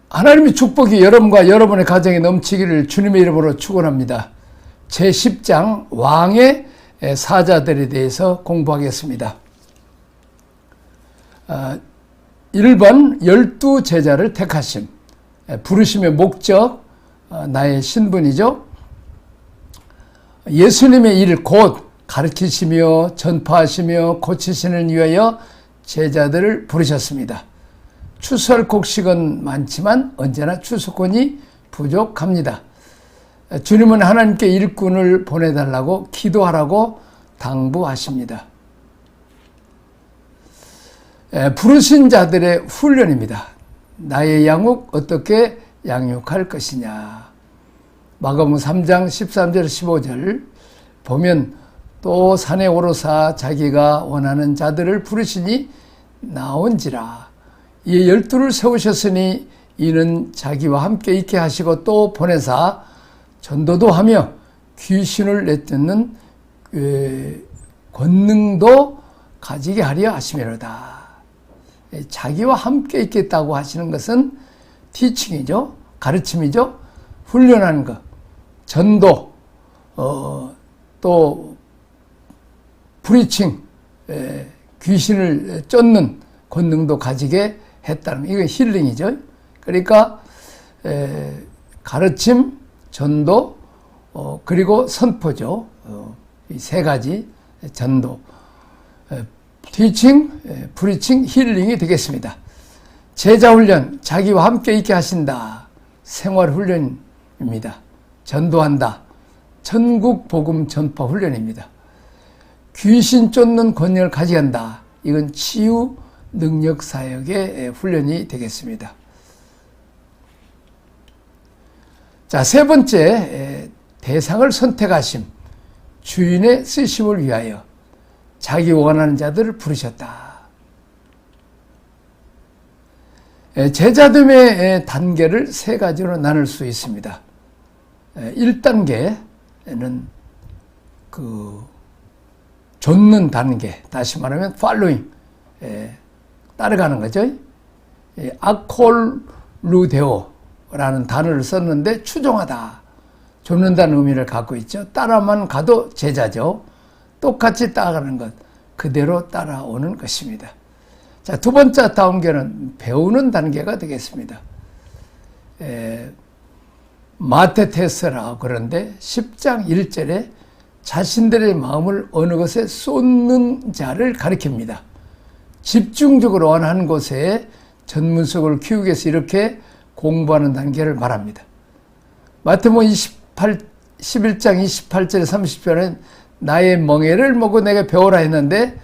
하나님의 축복이 여러분과 여러분의 가정에 넘치기를 주님의 이름으로 축원합니다. 제10장 왕의 사자들에 대해서 공부하겠습니다. 1번 12제자를 택하심. 부르심의 목적, 나의 신분이죠. 예수님의 일 곧 가르치시며 전파하시며 고치시는 위하여 제자들을 부르셨습니다. 추수할 곡식은 많지만 언제나 추수꾼이 부족합니다. 주님은 하나님께 일꾼을 보내달라고 기도하라고 당부하십니다. 부르신 자들의 훈련입니다. 나의 양육 어떻게 양육할 것이냐. 마가복음 3장 13절 15절 보면 또 산에 오르사 자기가 원하는 자들을 부르시니 나온지라. 이에 12를 세우셨으니 이는 자기와 함께 있게 하시고 또 보내사 전도도 하며 귀신을 내쫓는 권능도 가지게 하려 하심이로다. 자기와 함께 있겠다고 하시는 것은 티칭이죠. 가르침이죠. 훈련하는 것. 전도, 또 프리칭, 귀신을 쫓는 권능도 가지게 했다는, 이건 힐링이죠. 그러니까 가르침, 전도, 그리고 선포죠. 이 세 가지. 전도, 티칭, 프리칭, 힐링이 되겠습니다. 제자훈련, 자기와 함께 있게 하신다. 생활훈련입니다. 전도한다. 천국 복음 전파 훈련입니다. 귀신 쫓는 권능을 가지게 한다. 이건 치유 능력 사역의 훈련이 되겠습니다. 자, 세 번째, 대상을 선택하심. 주인의 쓰심을 위하여 자기 원하는 자들을 부르셨다. 제자됨의 단계를 세 가지로 나눌 수 있습니다. 1단계는 좇는 단계, 다시 말하면 following, 따라가는 거죠. 아콜루데오라는 단어를 썼는데 추종하다, 좇는다는 의미를 갖고 있죠. 따라만 가도 제자죠. 똑같이 따라가는 것, 그대로 따라오는 것입니다. 자, 두 번째 단계는 배우는 단계가 되겠습니다. 마테테스라고 그러는데 10장 1절에 자신들의 마음을 어느 것에 쏟는 자를 가리킵니다. 집중적으로 원하는 곳에 전문성을 키우기 위해서 이렇게 공부하는 단계를 말합니다. 마태복음 11장 28절에 30절은 나의 멍에를 먹고 내게 배우라 했는데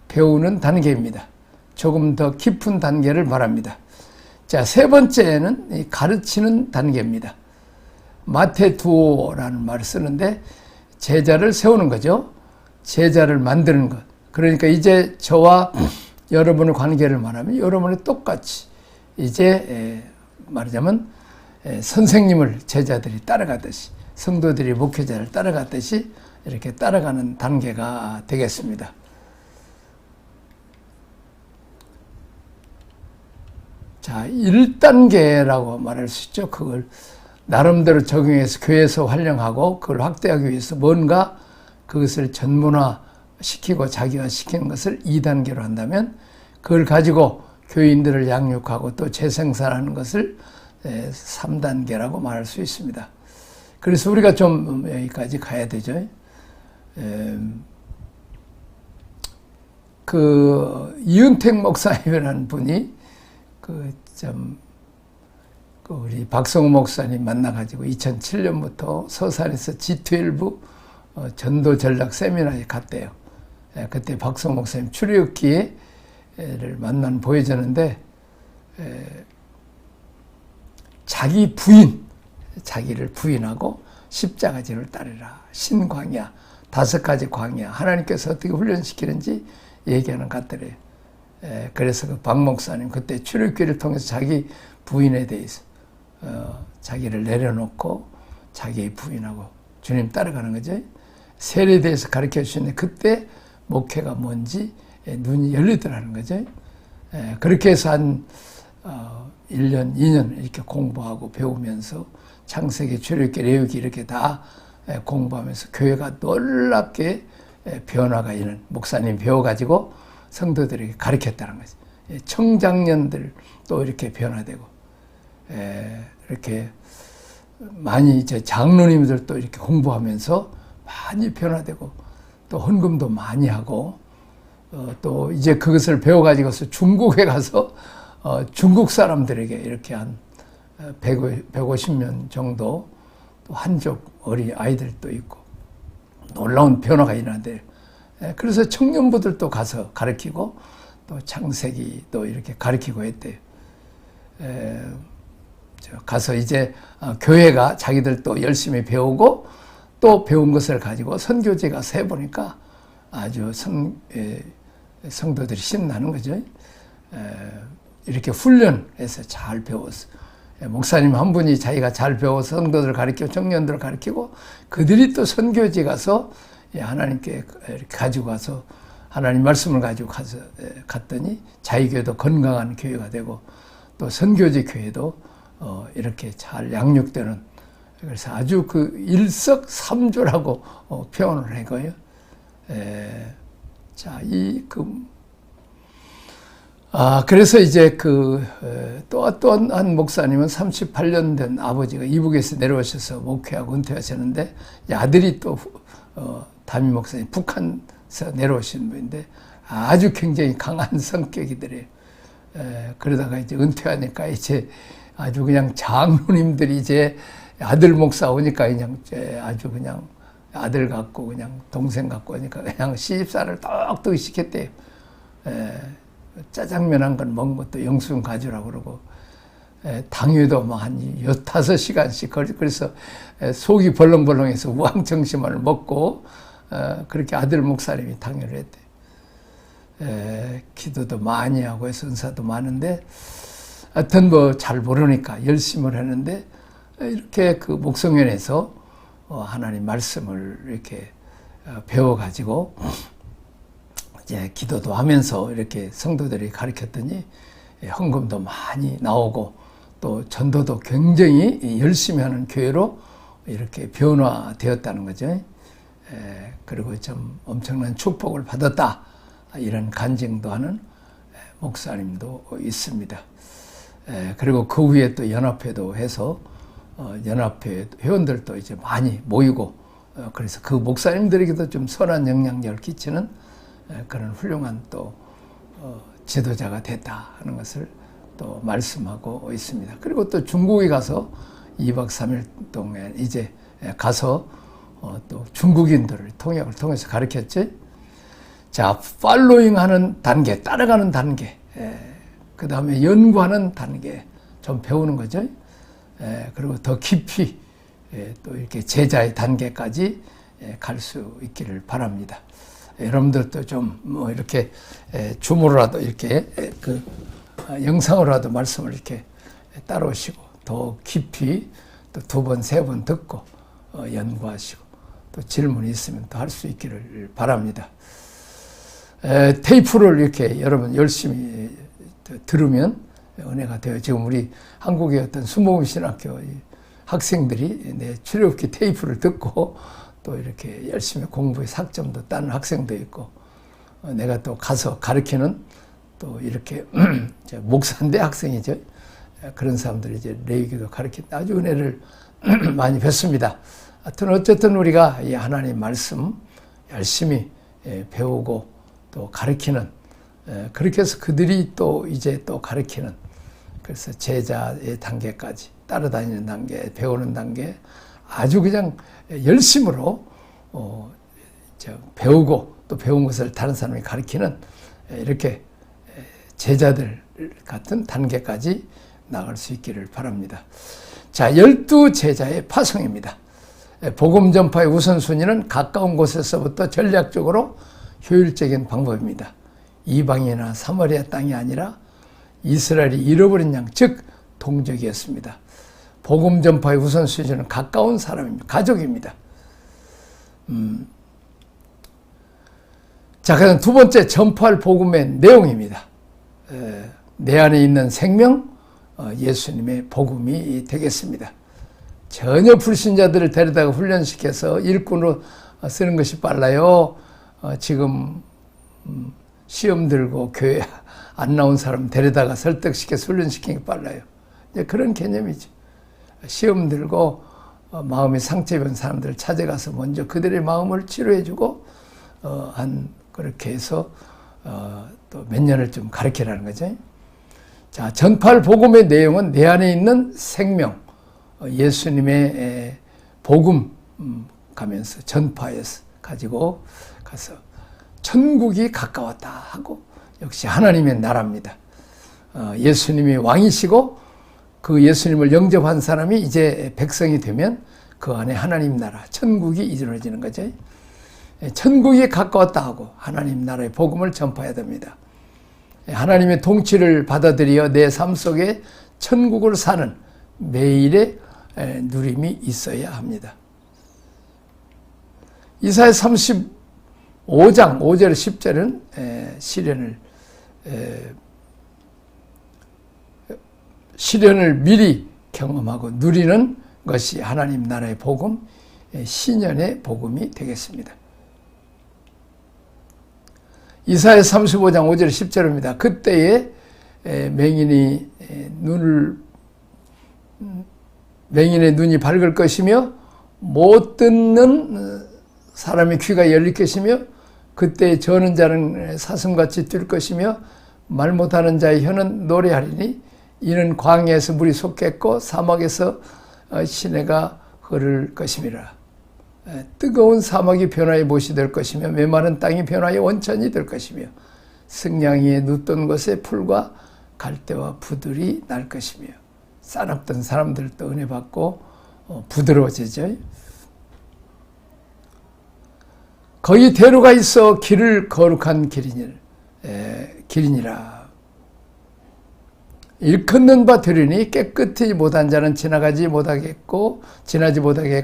배우는 단계입니다. 조금 더 깊은 단계를 말합니다. 자, 세 번째는 가르치는 단계입니다. 마테두오라는 말을 쓰는데 제자를 세우는 거죠. 제자를 만드는 것. 그러니까 이제 저와 여러분의 관계를 말하면 여러분이 똑같이 이제 말하자면 선생님을 제자들이 따라가듯이, 성도들이 목회자를 따라가듯이 이렇게 따라가는 단계가 되겠습니다. 자, 1단계라고 말할 수 있죠. 그걸 나름대로 적용해서 교회에서 활용하고 그걸 확대하기 위해서 뭔가 그것을 전문화시키고 자기화시키는 것을 2단계로 한다면, 그걸 가지고 교인들을 양육하고 또 재생산하는 것을 3단계라고 말할 수 있습니다. 그래서 우리가 좀 여기까지 가야 되죠. 이은택 목사님이라는 분이 우리 박성우 목사님 만나가지고 2007년부터 서산에서 G12 전도 전략 세미나에 갔대요. 그때 박성우 목사님 출애굽기를 만난 보여주는데, 자기 부인, 자기를 부인하고 십자가지를 따르라. 신광야, 5가지 광야, 하나님께서 어떻게 훈련시키는지 얘기하는 것들이에요. 그래서 그 박 목사님 그때 출애굽기를 통해서 자기 부인에 대해서 자기를 내려놓고 자기의 부인하고 주님 따라가는 거죠. 세례에 대해서 가르쳐 주시는데 그때 목회가 뭔지 눈이 열리더라는 거죠. 그렇게 해서 한 1년, 2년 이렇게 공부하고 배우면서 창세기, 출애굽기, 레위기 이렇게 다 공부하면서 교회가 놀랍게 변화가 있는 목사님 배워가지고 성도들에게 가르쳤다는 거지. 청장년들 또 이렇게 변화되고, 이렇게 많이 이제 장로님들도 이렇게 공부하면서 많이 변화되고, 또 헌금도 많이 하고, 또 이제 그것을 배워가지고서 중국에 가서 중국 사람들에게 이렇게 한 150명 정도 또 한족 어린 아이들도 있고 놀라운 변화가 일어나는데, 그래서 청년부들도 가서 가르치고 또 창세기도 이렇게 가르치고 했대요. 가서 이제 교회가 자기들도 열심히 배우고 또 배운 것을 가지고 선교지 가서 해보니까 아주 성도들이 신나는 거죠. 이렇게 훈련해서 잘 배웠어. 목사님 한 분이 자기가 잘 배워서 성도들을 가르치고 청년들을 가르치고 그들이 또 선교지 가서 하나님께 이렇게 가지고 가서 하나님 말씀을 가지고 갔더니 자기 교회도 건강한 교회가 되고 또 선교지 교회도 이렇게 잘 양육되는, 그래서 아주 그 일석삼조라고 표현을 해거요. 자, 그래서 이제 또 한 목사님은 38년 된 아버지가 이북에서 내려오셔서 목회하고 은퇴하셨는데, 아들이 또 담임 목사님 북한에서 내려오신 분인데 아주 굉장히 강한 성격이더래요. 그러다가 이제 은퇴하니까 이제 아주 그냥 장로님들이 이제 아들 목사 오니까 그냥 아주 그냥 아들 같고 그냥 동생 같고 하니까 그냥 시집살을 떡떡 시켰대요. 짜장면 한 건 먹은 것도 영수증 가져라고 그러고, 당회도 뭐 한 15시간씩, 그래서 속이 벌렁벌렁해서 우황청심환을 먹고, 그렇게 아들 목사님이 당회를 했대. 기도도 많이 하고 해서 은사도 많은데, 하여튼 뭐 잘 모르니까 열심을 했는데, 이렇게 그 목성연에서 하나님 말씀을 이렇게 배워가지고, 이제 기도도 하면서 이렇게 성도들이 가르쳤더니 헌금도 많이 나오고 또 전도도 굉장히 열심히 하는 교회로 이렇게 변화되었다는 거죠. 그리고 좀 엄청난 축복을 받았다, 이런 간증도 하는 목사님도 있습니다. 그리고 그 후에 또 연합회도 해서 연합회 회원들도 이제 많이 모이고, 그래서 그 목사님들에게도 좀 선한 영향력을 끼치는 그런 훌륭한 또 지도자가 됐다 하는 것을 또 말씀하고 있습니다. 그리고 또 중국에 가서 2박 3일 동안 이제 가서 또 중국인들을 통역을 통해서 가르쳤지. 자, 팔로잉 하는 단계, 따라가는 단계, 그 다음에 연구하는 단계 좀 배우는 거죠. 그리고 더 깊이 또 이렇게 제자의 단계까지 갈 수 있기를 바랍니다. 여러분들도 좀 뭐 이렇게 줌으로라도 이렇게 영상으로라도 말씀을 이렇게 따라오시고 더 깊이 또 2번, 3번 듣고 연구하시고 또 질문이 있으면 또 할 수 있기를 바랍니다. 테이프를 이렇게 여러분 열심히 들으면 은혜가 돼요. 지금 우리 한국의 어떤 순복음신학교 학생들이 출애굽기 테이프를 듣고 또 이렇게 열심히 공부해서 학점도 따는 학생도 있고, 내가 또 가서 가르치는 또 이렇게 목사인데 학생이죠. 그런 사람들이 이제 레위기도 가르치는 아주 은혜를 많이 뵙습니다. 하여튼 어쨌든 우리가 이 하나님 말씀 열심히 배우고 또 가르치는, 그렇게 해서 그들이 또 이제 또 가르치는, 그래서 제자의 단계까지 따라다니는 단계, 배우는 단계, 아주 그냥 열심으로 배우고 또 배운 것을 다른 사람이 가르치는 이렇게 제자들 같은 단계까지 나갈 수 있기를 바랍니다. 자, 12제자의 파송입니다. 복음 전파의 우선순위는 가까운 곳에서부터 전략적으로 효율적인 방법입니다. 이방이나 사마리아 땅이 아니라 이스라엘이 잃어버린 양, 즉 동족이었습니다. 복음 전파의 우선순위는 가까운 사람입니다. 가족입니다. 자, 그다음 2번째 전파할 복음의 내용입니다. 내 안에 있는 생명, 예수님의 복음이 되겠습니다. 전혀 불신자들을 데려다가 훈련시켜서 일꾼으로 쓰는 것이 빨라요. 지금 시험 들고 교회 안 나온 사람 데려다가 설득시켜서 훈련시키는 게 빨라요. 이제 그런 개념이죠. 시험 들고 마음이 상처입은 사람들을 찾아가서 먼저 그들의 마음을 치료해주고 그렇게 해서 또 몇 년을 좀 가르치라는 거죠. 자, 전파할 복음의 내용은 내 안에 있는 생명, 예수님의 복음 가면서 전파해서 가지고 가서 천국이 가까웠다 하고 역시 하나님의 나라입니다. 예수님이 왕이시고 그 예수님을 영접한 사람이 이제 백성이 되면 그 안에 하나님 나라, 천국이 이루어지는 거죠. 천국이 가까웠다 하고 하나님 나라의 복음을 전파해야 됩니다. 하나님의 통치를 받아들여 내 삶 속에 천국을 사는 매일의 누림이 있어야 합니다. 이사야 35장 5절 10절은 시련을 미리 경험하고 누리는 것이 하나님 나라의 복음, 신년의 복음이 되겠습니다. 이사야 35장 5절 10절입니다. 그때에 맹인의 눈이 밝을 것이며 못 듣는 사람의 귀가 열릴 것이며 그때 저는 자는 사슴같이 뛸 것이며 말 못하는 자의 혀는 노래하리니 이는 광야에서 물이 솟겠고 사막에서 시내가 흐를 것임이라. 뜨거운 사막이 변화의 못이 될 것이며 메마른 땅이 변화의 원천이 될 것이며 승냥이의 눕던 곳에 풀과 갈대와 부들이 날 것이며 싸납던 사람들도 은혜 받고 부드러워지죠. 거기 대로가 있어 길을 거룩한 길이니라. 일컫는 바 되리니 깨끗이 못한 자는 지나지 못하겠고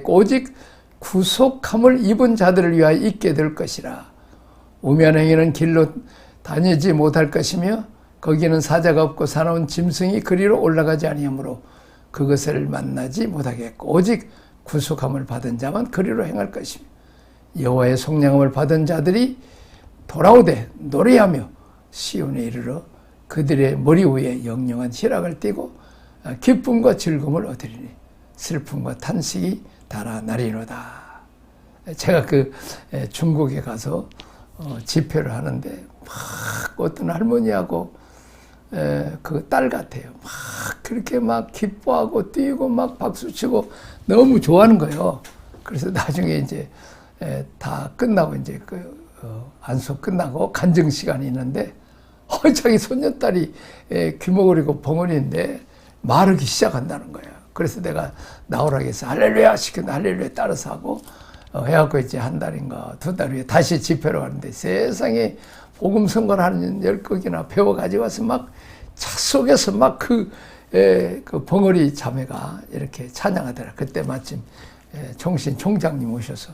오직 구속함을 입은 자들을 위하여 있게 될 것이라. 우매한 행위는 길로 다니지 못할 것이며 거기는 사자가 없고 사나운 짐승이 그리로 올라가지 아니하므로 그것을 만나지 못하겠고 오직 구속함을 받은 자만 그리로 행할 것이며 여호와의 속량함을 받은 자들이 돌아오되 노래하며 시온에 이르러 그들의 머리 위에 영영한 희락을 띠고 기쁨과 즐거움을 얻으리니 슬픔과 탄식이 달아나리로다. 제가 중국에 가서 집회를 하는데 막 어떤 할머니하고 그 딸 같아요. 막 그렇게 막 기뻐하고 뛰고 막 박수치고 너무 좋아하는 거예요. 그래서 나중에 이제 다 끝나고 이제 안수 끝나고 간증 시간이 있는데 자기 손녀딸이 귀머거리고 벙어리인데 말하기 시작한다는 거예요. 그래서 내가 나오라고 해서 할렐루야 시켰는데 할렐루야 따라서 하고 해갖고 이제 한 달인가 두 달 후에 다시 집회로 가는데 세상에 복음 선거를 하는 10곡이나 배워가지고 와서 막 차 속에서 막 그 벙어리 자매가 이렇게 찬양하더라. 그때 마침 총신 총장님 오셔서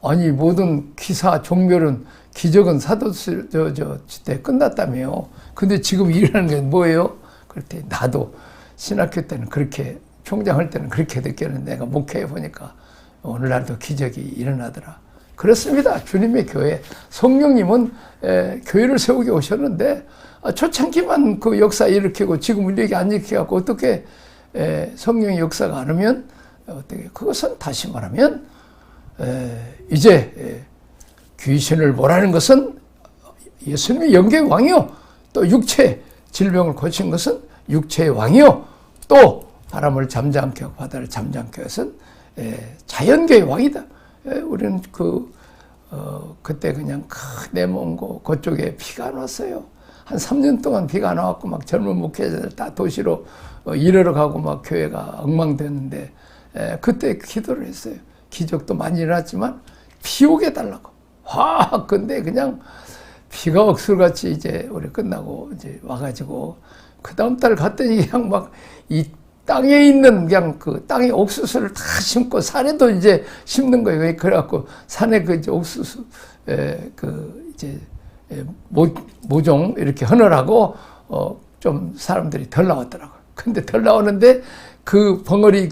아니 모든 기사 종묘는 기적은 사도때 끝났다며요. 근데 지금 일하는 게 뭐예요? 그랬더니 나도 신학교 때는 그렇게 총장할 때는 그렇게 느꼈는데 내가 목회해 보니까 오늘날도 기적이 일어나더라. 그렇습니다. 주님의 교회 성령님은 교회를 세우게 오셨는데 초창기만 그 역사 일으키고 지금 이렇게 안 일으켜갖고 어떻게 성령의 역사가 안 오면 어떻게 그것은 다시 말하면 이제 귀신을 몰아내는 것은 예수님이 영계의 왕이요. 또 육체 질병을 고친 것은 육체의 왕이요. 또 바람을 잠잠케 하고 바다를 잠잠케 해서는 자연계의 왕이다. 우리는 그때 그냥 내 먼고 그쪽에 비가 안 왔어요. 한 3년 동안 비가 안 와갖고 막 젊은 목회자들 다 도시로 일하러 가고 막 교회가 엉망됐는데 그때 기도를 했어요. 기적도 많이 일어났지만 비 오게 해달라고. 근데 그냥 비가 억술같이 이제 우리 끝나고 이제 와가지고 그 다음 달 갔더니 그냥 막 이 땅에 있는 그냥 그 땅에 옥수수를 다 심고 산에도 이제 심는 거예요. 그래갖고 산에 그 이제 옥수수 이제 모종 이렇게 하느라고 좀 사람들이 덜 나왔더라고요. 근데 덜 나오는데 그 벙어리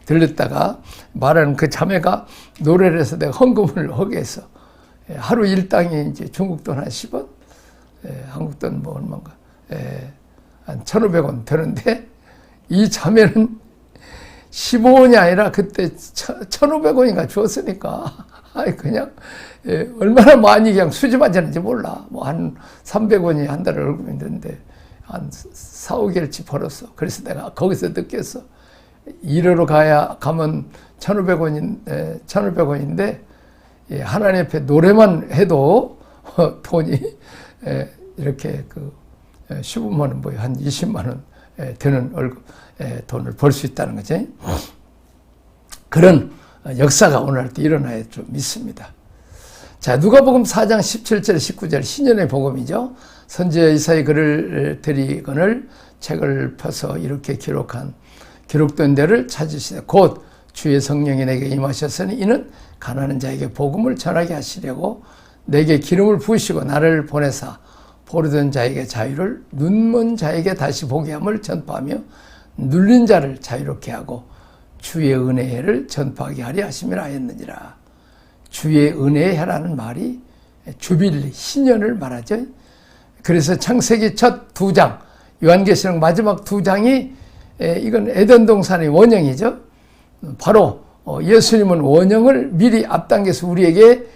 들렸다가 말하는 그 자매가 노래를 해서 내가 헌금을 하게 했어. 하루 일당이 이제 중국 돈 한 10원, 한국 돈 뭐 얼마인가, 한 1,500원 되는데 이 자매는 15원이 아니라 그때 1,500원인가 주었으니까 그냥 얼마나 많이 그냥 수집하자는지 몰라. 뭐 한 300원이 한 달에 월급이 있는데 한 4, 5개월치 벌었어. 그래서 내가 거기서 느꼈어. 일하러 가면 1,500원인데 하나님 앞에 노래만 해도 돈이 이렇게 15만 원, 뭐 한 20만 원 되는 월급, 돈을 벌 수 있다는 거지. 그런 역사가 오늘 때 일어나야 좀 믿습니다. 자, 누가복음 4장 17절, 19절 신년의 복음이죠. 선지자 이사야 글을 드리거늘 책을 펴서 이렇게 기록된 데를 찾으시되 곧 주의 성령이 내게 임하셨으니 이는 가난한 자에게 복음을 전하게 하시려고 내게 기름을 부으시고 나를 보내사 포로된 자에게 자유를 눈먼 자에게 다시 보게 함을 전파하며 눌린 자를 자유롭게 하고 주의 은혜의 해를 전파하게 하려 하심이라 하였느니라. 주의 은혜의 해라는 말이 주빌리, 신년을 말하죠. 그래서 창세기 첫 2장, 요한계시록 마지막 2장이 이건 에덴 동산의 원형이죠. 바로 예수님은 원형을 미리 앞당겨서 우리에게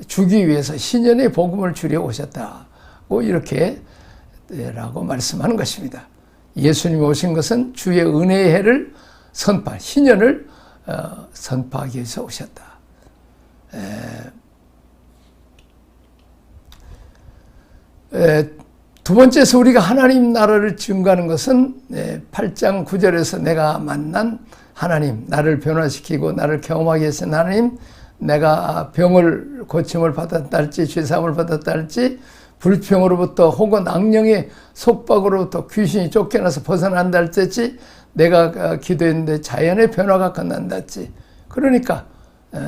주기 위해서 신년의 복음을 주려 오셨다고 이렇게 라고 말씀하는 것입니다. 예수님이 오신 것은 주의 은혜의 해를 신년을 선포하기 위해서 오셨다. 두 번째에서 우리가 하나님 나라를 증거하는 것은 8장 9절에서 내가 만난 하나님, 나를 변화시키고 나를 경험하게 하신 하나님, 내가 병을 고침을 받았다 할지 죄사함을 받았다 할지 불평으로부터 혹은 악령의 속박으로부터 귀신이 쫓겨나서 벗어난다 할지 내가 기도했는데 자연의 변화가 끝난다 할지 그러니까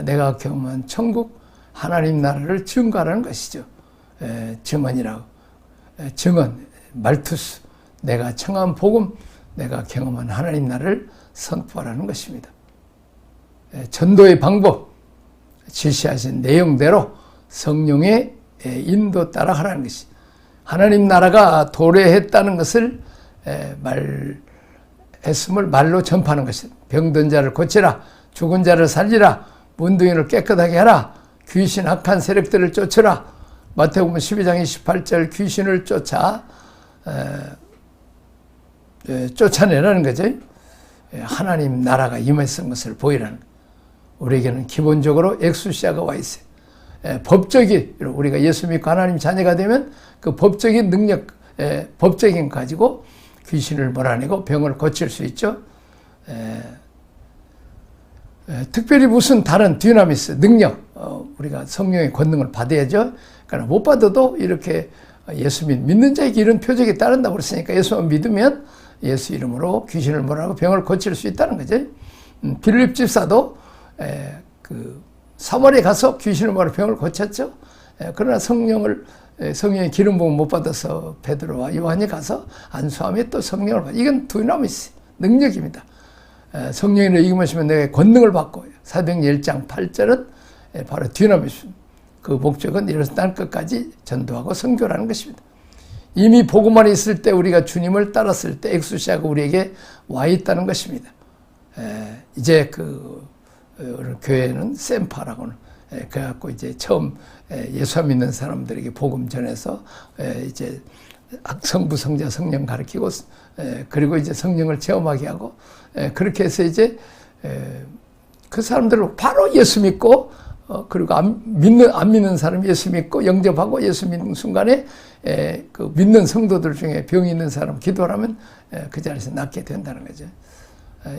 내가 경험한 천국 하나님 나라를 증거하는 것이죠. 증언이라고. 증언, 말투스, 내가 청한 복음, 내가 경험한 하나님 나라를 선포하라는 것입니다. 전도의 방법, 지시하신 내용대로 성령의 인도 따라 하라는 것이 하나님 나라가 도래했다는 것을 말했음을 말로 전파하는 것입니다. 병든 자를 고치라, 죽은 자를 살리라, 문둥이를 깨끗하게 하라, 귀신 악한 세력들을 쫓으라. 마태복음 12장 28절 귀신을 쫓아내라는 거죠. 하나님 나라가 임했던 것을 보이라는 거예요. 우리에게는 기본적으로 엑수시아가 와 있어요. 법적인 우리가 예수 믿고 하나님 자녀가 되면 그 법적인 능력, 법적인 가지고 귀신을 몰아내고 병을 고칠 수 있죠. 특별히 무슨 다른 디나미스, 능력, 우리가 성령의 권능을 받아야죠. 그러나 못 받아도 이렇게 예수 믿는 자에게 이런 표적이 따른다고 그랬으니까 예수만 믿으면 예수 이름으로 귀신을 몰아내고 병을 고칠 수 있다는 거죠. 빌립 집사도 사마리아에 가서 귀신을 몰아 병을 고쳤죠. 그러나 성령의 기름 부음 못 받아서 베드로와 요한이 가서 안수함에 또 성령을 받아. 이건 디나미스, 능력입니다. 성령을 이기시면 내가 권능을 받고 사도행전 1장 8절은 바로 디나미스. 그 목적은 이래서 땅 끝까지 전도하고 선교라는 것입니다. 이미 복음만 있을 때 우리가 주님을 따랐을 때 엑수시아가 우리에게 와 있다는 것입니다. 이제 교회는 샘파라고는 그래갖고 이제 처음 예수 믿는 사람들에게 복음 전해서 이제 성부 성자 성령 가르치고 그리고 이제 성령을 체험하게 하고 그렇게 해서 이제 그 사람들을 바로 예수 믿고 그리고 안 믿는 사람 예수 믿고 영접하고 예수 믿는 순간에 그 믿는 성도들 중에 병이 있는 사람 기도를 하면 그 자리에서 낫게 된다는 거죠.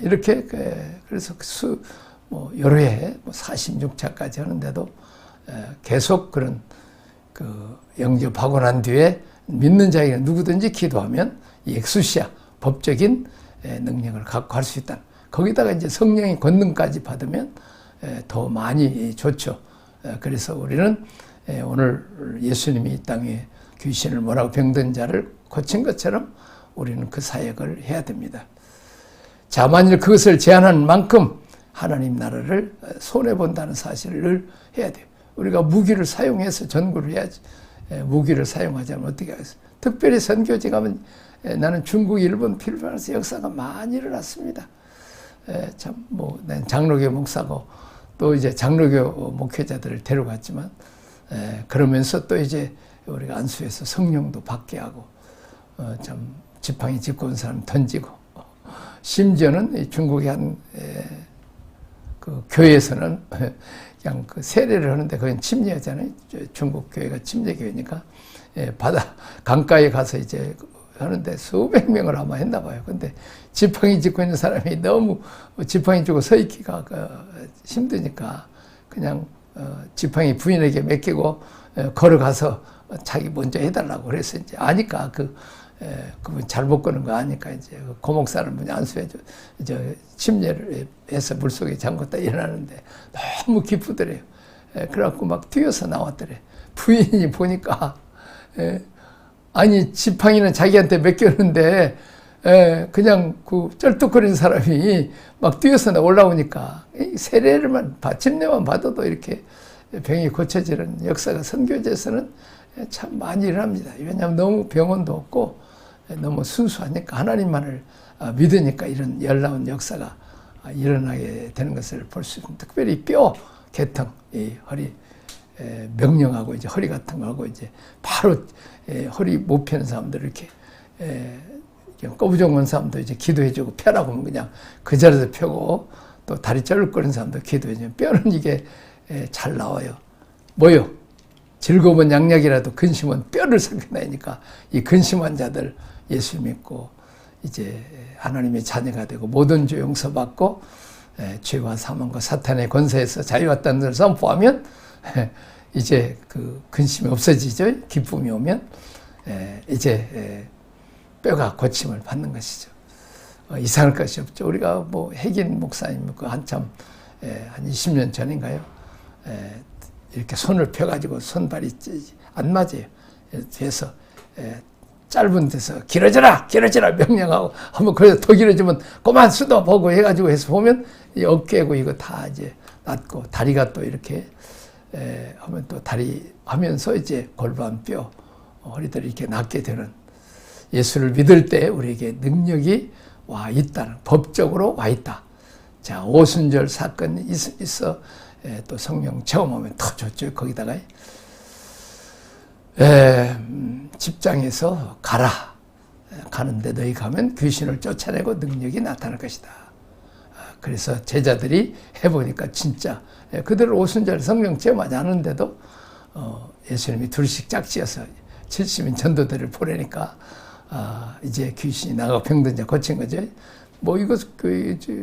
이렇게 그래서 여러 해 46차까지 하는데도 계속 그런 영접하고 난 뒤에 믿는 자에게 누구든지 기도하면 이 엑수시아 법적인 능력을 갖고 할 수 있다. 거기다가 이제 성령의 권능까지 받으면 더 많이 좋죠. 그래서 우리는 오늘 예수님이 이 땅에 귀신을 몰아고 병든 자를 고친 것처럼 우리는 그 사역을 해야 됩니다. 자, 만일 그것을 제한하는 만큼 하나님 나라를 손해본다는 사실을 해야 돼요. 우리가 무기를 사용해서 전구를 해야지. 무기를 사용하지 않으면 어떻게 하겠어요? 특별히 선교지 가면 나는 중국, 일본, 필리핀에서 역사가 많이 일어났습니다. 참, 난 장로교 목사고 또 이제 장로교 목회자들을 데려갔지만, 그러면서 또 이제 우리가 안수해서 성령도 받게 하고, 참, 지팡이 짚고 온 사람 던지고, 심지어는 중국의 한, 그 교회에서는 그냥 그 세례를 하는데 그건 침례잖아요. 중국 교회가 침례교회니까. 강가에 가서 이제 하는데 수백 명을 아마 했나 봐요. 근데 지팡이 짚고 있는 사람이 너무 지팡이 쥐고 서 있기가 힘드니까 그냥 지팡이 부인에게 맡기고 걸어가서 자기 먼저 해달라고 그래서 이제 아니까 그분 잘못 거는 거 아니까 이제 고목사는 분이 안수해줘. 침례를 해서 물속에 잠궜다 일어나는데 너무 기쁘더래요. 그래갖고 막 뛰어서 나왔더래. 부인이 보니까, 아니, 지팡이는 자기한테 맡겼는데, 그냥 그 쩔뚝거리는 사람이 막 뛰어서 올라오니까 세례를만, 침례만 받아도 이렇게 병이 고쳐지는 역사가 선교제에서는 참 많이 일어납니다. 왜냐하면 너무 병원도 없고 너무 순수하니까 하나님만을 믿으니까 이런 열나운 역사가 일어나게 되는 것을 볼 수 있습니다. 특별히 뼈 개통, 이 허리 명령하고 이제 허리 같은 거 하고 이제 바로 허리 못 펴는 사람들 이렇게 꼬부정한 사람도 이제 기도해주고 펴라고 하면 그냥 그 자리에서 펴고 또 다리 쩔거리는 사람도 기도해주면 뼈는 이게 잘 나와요. 뭐요? 즐거운 양약이라도 근심은 뼈를 삼켜내니까 이 근심한 자들 예수 믿고 이제 하나님의 자녀가 되고 모든 죄 용서받고 죄와 사망과 사탄의 권세에서 자유왔다는 것을 선포하면 이제 그 근심이 없어지죠. 기쁨이 오면 이제 뼈가 고침을 받는 것이죠. 이상할 것이 없죠. 우리가 뭐 핵인 목사님 그 한참 한 20년 전인가요? 이렇게 손을 펴가지고 손발이 안 맞아요. 그래서 짧은 데서 길어져라 명령하고 한번 그래서 더 길어지면 그만 수도 보고 해가지고 해서 보면 이 어깨고 이거 다 이제 낫고 다리가 또 이렇게 하면 또 다리 하면서 이제 골반 뼈 허리들이 이렇게 낫게 되는 예수를 믿을 때 우리에게 능력이 와 있다는 법적으로 와 있다. 자, 오순절 사건이 있어 또 성령 체험하면 더 좋죠. 거기다가 집장에서 가라. 가는데 너희 가면 귀신을 쫓아내고 능력이 나타날 것이다. 그래서 제자들이 해보니까 진짜 그대로 오순절 성령 체험하지 않은데도 예수님이 둘씩 짝지어서 70인 전도들을 보내니까 이제 귀신이 나가고 병든 자 고친 거죠. 뭐 이거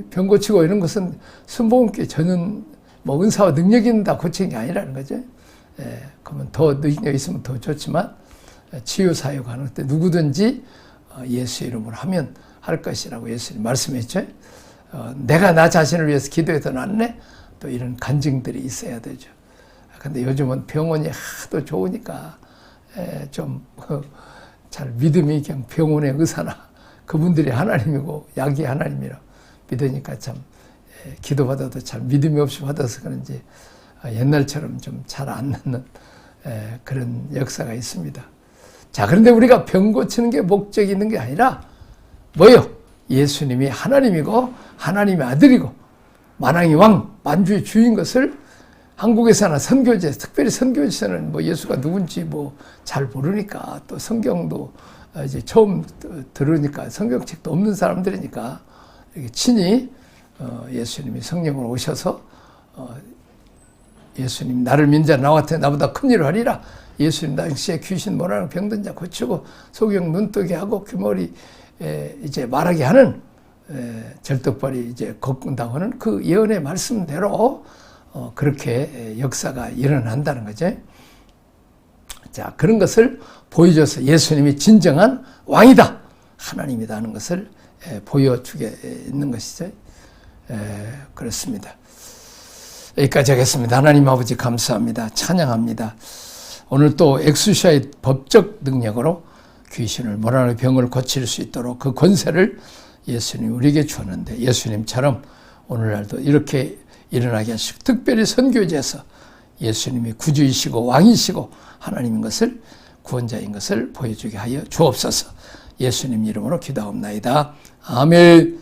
병 고치고 이런 것은 순복음교회 저는 뭐 은사와 능력이 있는 다 고치는 게 아니라는 거죠. 그러면 더 능력이 있으면 더 좋지만 치유 사역하는 때 누구든지 예수 이름으로 하면 할 것이라고 예수님 말씀했죠. 내가 나 자신을 위해서 기도해도 낫네. 또 이런 간증들이 있어야 되죠. 근데 요즘은 병원이 하도 좋으니까 좀 잘 믿음이 그냥 병원의 의사나 그분들이 하나님이고 약이 하나님이라 믿으니까 참 기도받아도 잘 믿음이 없이 받아서 그런지 옛날처럼 좀 잘 안 낫는 그런 역사가 있습니다. 자, 그런데 우리가 병 고치는 게 목적이 있는 게 아니라 뭐요? 예수님이 하나님이고 하나님의 아들이고 만왕의 왕, 만주의 주인 것을 한국에서나 선교제, 특별히 선교제에서는 뭐 예수가 누군지 뭐 잘 모르니까 또 성경도 이제 처음 들으니까 성경책도 없는 사람들이니까 이렇게 친히 예수님이 성령으로 오셔서 예수님 나를 민자 나한테 나보다 큰 일을 하리라. 예수님 당시에 귀신 모라는 병든 자 고치고 소경 눈뜨게 하고 귀머리 이제 말하게 하는 절뚝발이 이제 걷는다고 하는 그 예언의 말씀대로 그렇게 역사가 일어난다는 거죠. 자, 그런 것을 보여줘서 예수님이 진정한 왕이다. 하나님이다 하는 것을 보여주게 있는 것이죠. 그렇습니다. 여기까지 하겠습니다. 하나님 아버지 감사합니다. 찬양합니다. 오늘 또 엑수시아의 법적 능력으로 귀신을 몰아내고 병을 고칠 수 있도록 그 권세를 예수님이 우리에게 주었는데 예수님처럼 오늘날도 이렇게 일어나게 하시고 특별히 선교지에서 예수님이 구주이시고 왕이시고 하나님인 것을 구원자인 것을 보여주게 하여 주옵소서. 예수님 이름으로 기도하옵나이다. 아멘.